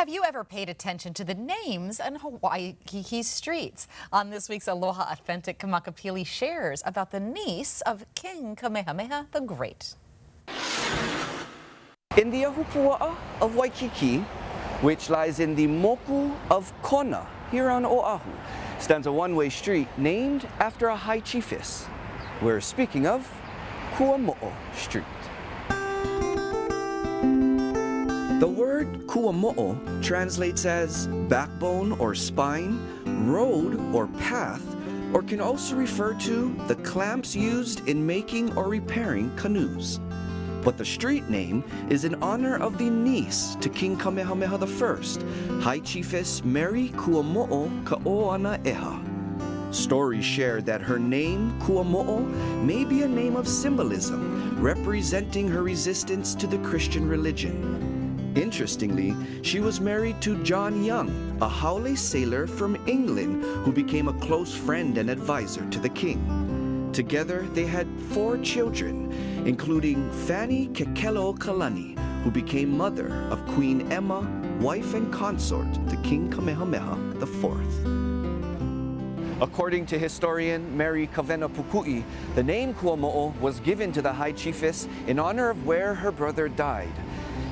Have you ever paid attention to the names on Hawaii's streets? On this week's Aloha Authentic, Kamakapili shares about the niece of King Kamehameha the Great. In the Ahupua'a of Waikiki, which lies in the Moku of Kona, here on Oahu, stands a one-way street named after a high chiefess. We're speaking of Kuamo'o Street. The word Kuamo'o translates as backbone or spine, road or path, or can also refer to the clamps used in making or repairing canoes. But the street name is in honor of the niece to King Kamehameha I, High Chiefess Mary Kuamo'o Ka'oanaeha. Stories share that her name, Kuamo'o, may be a name of symbolism, representing her resistance to the Christian religion. Interestingly, she was married to John Young, a haole sailor from England who became a close friend and advisor to the king. Together, they had 4 children, including Fanny Kekelo-Kalani, who became mother of Queen Emma, wife and consort to King Kamehameha IV. According to historian Mary Kawena-Pukui, the name Kuamo'o was given to the high chiefess in honor of where her brother died.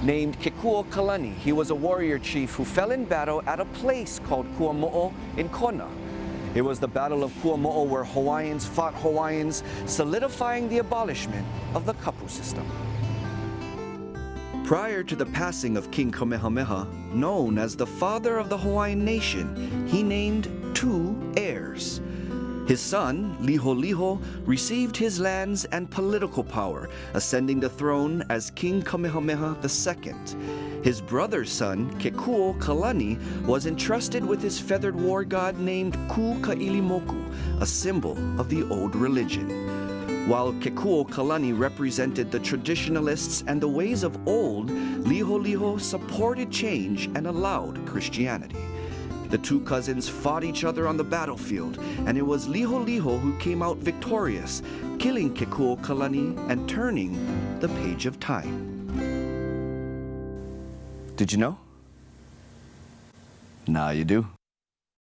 Named Kekuo-Kalani, he was a warrior chief who fell in battle at a place called Kuamo'o in Kona. It was the Battle of Kuamo'o where Hawaiians fought Hawaiians, solidifying the abolishment of the kapu system. Prior to the passing of King Kamehameha, known as the father of the Hawaiian nation, he named 2 heirs. His son, Liholiho, received his lands and political power, ascending the throne as King Kamehameha II. His brother's son, Kekuo-Kalani, was entrusted with his feathered war god named Ku-Kailimoku, a symbol of the old religion. While Kekuo-Kalani represented the traditionalists and the ways of old, Liholiho supported change and allowed Christianity. The 2 cousins fought each other on the battlefield, and it was Liholiho who came out victorious, killing Kekuo-Kalani and turning the page of time. Did you know? Now you do.